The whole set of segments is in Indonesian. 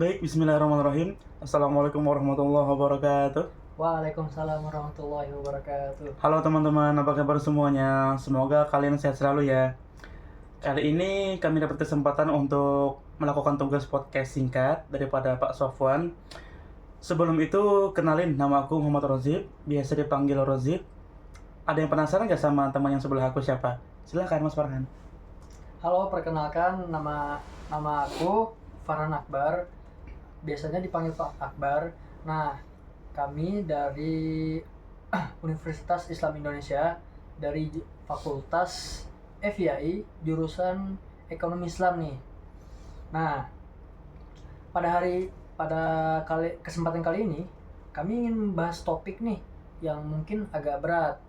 Baik, bismillahirrahmanirrahim. Assalamualaikum warahmatullahi wabarakatuh. Waalaikumsalam warahmatullahi wabarakatuh. Halo teman-teman, apa kabar semuanya? Semoga kalian sehat selalu ya. Kali ini kami dapat kesempatan untuk melakukan tugas podcast singkat daripada Pak Sofwan. Sebelum itu, kenalin, nama aku Muhammad Rozib, biasa dipanggil Rozib. Ada yang penasaran gak sama teman yang sebelah aku siapa? Silahkan Mas Farhan. Halo, perkenalkan nama aku Farhan Akbar. Biasanya dipanggil Pak Akbar. Nah, kami dari Universitas Islam Indonesia dari Fakultas FIAI jurusan Ekonomi Islam nih. Nah, pada kesempatan kali ini kami ingin membahas topik nih yang mungkin agak berat.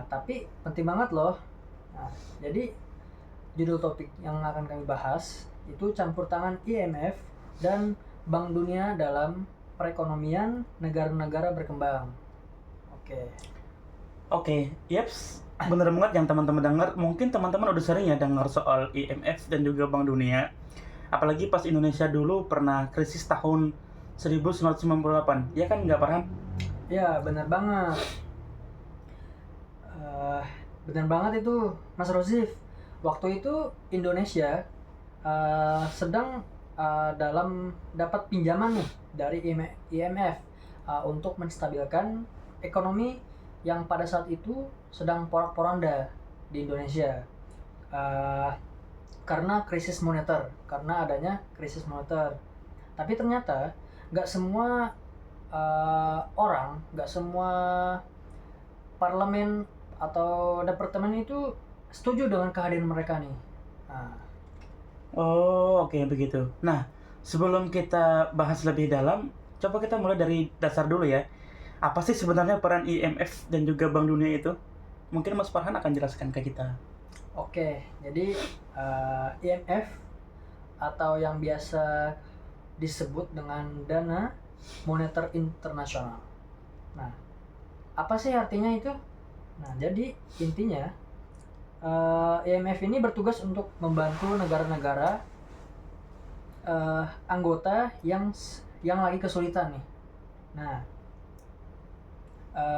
Tapi penting banget loh. Nah, jadi judul topik yang akan kami bahas itu campur tangan IMF dan Bank Dunia dalam perekonomian negara-negara berkembang. Oke, yeps, bener banget yang teman-teman dengar. Mungkin teman-teman udah sering ya dengar soal IMF dan juga Bank Dunia. Apalagi pas Indonesia dulu pernah krisis tahun 1998, ya kan nggak paham? Ya, benar banget. Eh, Benar banget itu, Mas Rozif. Waktu itu Indonesia sedang dalam dapat pinjaman nih dari IMF untuk menstabilkan ekonomi yang pada saat itu sedang porak-poranda di Indonesia. Eh, karena adanya krisis moneter. Tapi ternyata nggak semua nggak semua parlemen atau departemen itu setuju dengan kehadiran mereka nih. Nah, Oh, oke begitu. Nah, sebelum kita bahas lebih dalam, coba kita mulai dari dasar dulu ya. Apa sih sebenarnya peran IMF dan juga Bank Dunia itu? Mungkin Mas Farhan akan jelaskan ke kita. oke, jadi IMF atau yang biasa disebut dengan Dana Moneter Internasional. Nah, apa sih artinya itu? Nah, jadi intinya IMF ini bertugas untuk membantu negara-negara anggota yang lagi kesulitan nih. Nah,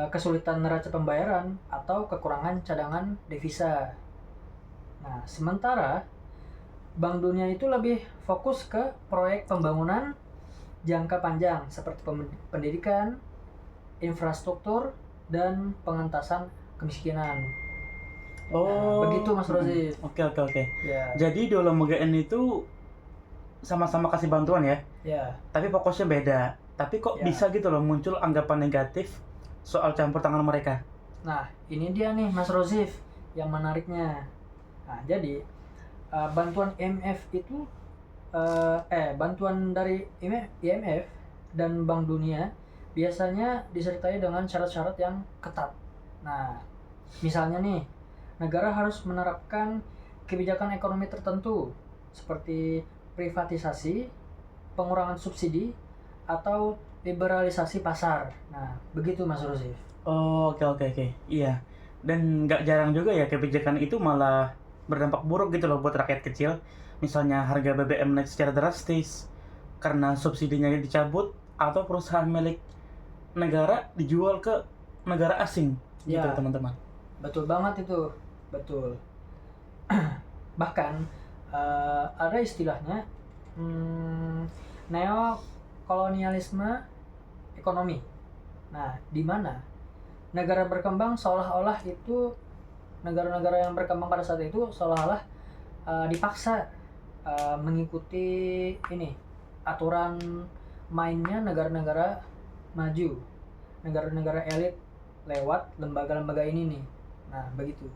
kesulitan neraca pembayaran atau kekurangan cadangan devisa. Nah, sementara Bank Dunia itu lebih fokus ke proyek pembangunan jangka panjang seperti pendidikan, infrastruktur, dan pengentasan kemiskinan. Oh, Begitu Mas Rozi. oke. Ya, Jadi dua lembaga ini itu sama-sama kasih bantuan ya, ya, tapi fokusnya beda. Tapi kok ya. bisa gitu loh muncul anggapan negatif soal campur tangan mereka? Nah, ini dia nih Mas Rozif yang menariknya. Nah, jadi bantuan IMF itu bantuan dari IMF dan Bank Dunia biasanya disertai dengan syarat-syarat yang ketat. Nah, misalnya nih, negara harus menerapkan kebijakan ekonomi tertentu seperti privatisasi, pengurangan subsidi, atau liberalisasi pasar. Nah, begitu Mas Rozif. Oh, oke. Iya. Dan nggak jarang juga ya kebijakan itu malah berdampak buruk gitu loh buat rakyat kecil. Misalnya harga BBM naik secara drastis karena subsidinya dicabut atau perusahaan milik negara dijual ke negara asing gitu Ya, teman-teman. betul banget itu. Betul. Bahkan ada istilahnya neokolonialisme ekonomi. Nah, di mana negara berkembang seolah-olah itu negara-negara yang berkembang pada saat itu seolah-olah dipaksa mengikuti ini aturan mainnya negara-negara maju, negara-negara elit lewat lembaga-lembaga ini nih. Nah, begitu.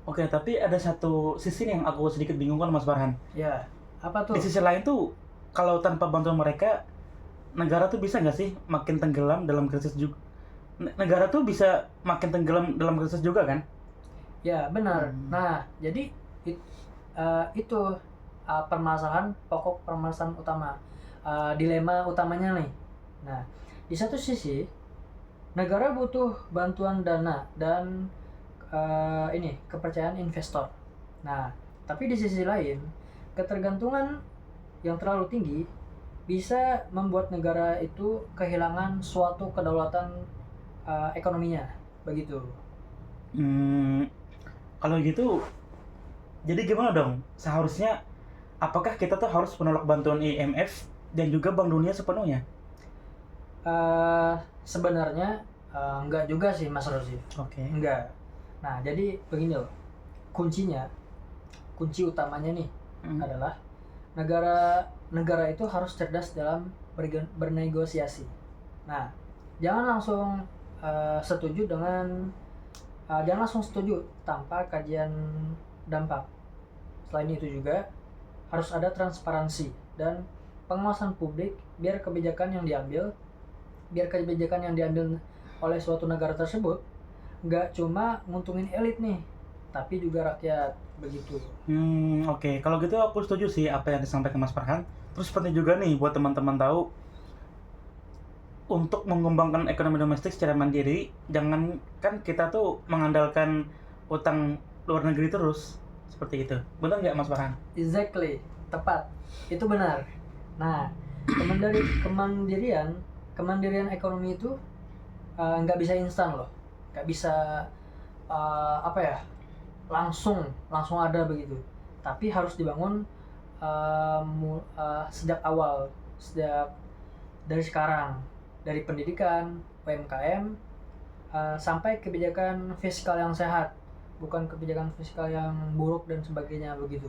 Oke, tapi ada satu sisi yang aku sedikit bingung kan Mas Farhan. Ya, apa Di tuh? sisi lain tuh kalau tanpa bantuan mereka negara tuh bisa nggak sih makin tenggelam dalam krisis juga? Negara tuh bisa makin tenggelam dalam krisis juga kan? Ya, benar. Nah, jadi itu permasalahan utama, dilema utamanya nih. Nah, di satu sisi negara butuh bantuan dana dan kepercayaan investor. Nah, tapi di sisi lain ketergantungan yang terlalu tinggi bisa membuat negara itu kehilangan suatu kedaulatan ekonominya, begitu. Kalau gitu, jadi gimana dong? Seharusnya, apakah kita tuh harus menolak bantuan IMF dan juga Bank Dunia sepenuhnya? Sebenarnya enggak juga sih Mas Rozi. Oke. Enggak. Nah, jadi begini loh. Kunci utamanya nih adalah negara itu harus cerdas dalam bernegosiasi. Nah, jangan langsung jangan langsung setuju tanpa kajian dampak. Selain itu juga harus ada transparansi dan pengawasan publik biar kebijakan yang diambil oleh suatu negara tersebut nggak cuma nguntungin elit nih, tapi juga rakyat, begitu. Oke. Kalau gitu aku setuju sih apa yang disampaikan Mas Farhan. Terus penting juga nih buat teman-teman tahu untuk mengembangkan ekonomi domestik secara mandiri, jangan kan kita tuh mengandalkan utang luar negeri terus seperti itu. Benar nggak Mas Farhan? Exactly, tepat. Itu benar. Nah, kemandirian ekonomi itu nggak bisa instan loh, nggak bisa langsung ada begitu. Tapi harus dibangun sejak awal, dari sekarang, dari pendidikan, UMKM, sampai kebijakan fiskal yang sehat, bukan kebijakan fiskal yang buruk dan sebagainya, begitu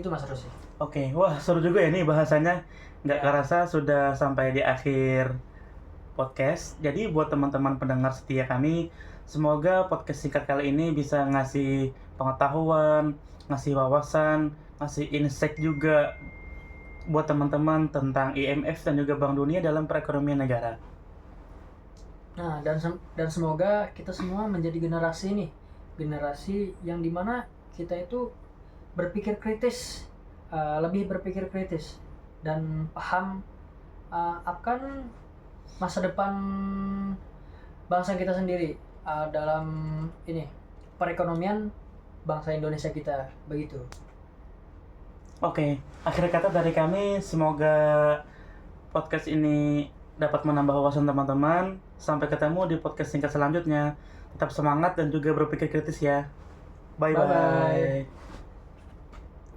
Mas Rosi. Oke, wah seru juga ya nih bahasanya. Nggak Ya. kerasa sudah sampai di akhir podcast. Jadi buat teman-teman pendengar setia kami, semoga podcast singkat kali ini bisa ngasih pengetahuan, ngasih wawasan, ngasih insight juga buat teman-teman tentang IMF dan juga Bank Dunia dalam perekonomian negara. Nah, dan semoga kita semua menjadi generasi yang dimana kita itu lebih berpikir kritis dan paham akan masa depan bangsa kita sendiri dalam perekonomian bangsa Indonesia kita, begitu. Oke, akhir kata dari kami, semoga podcast ini dapat menambah wawasan teman-teman. Sampai ketemu di podcast singkat selanjutnya. Tetap semangat dan juga berpikir kritis ya. Bye-bye. Bye-bye.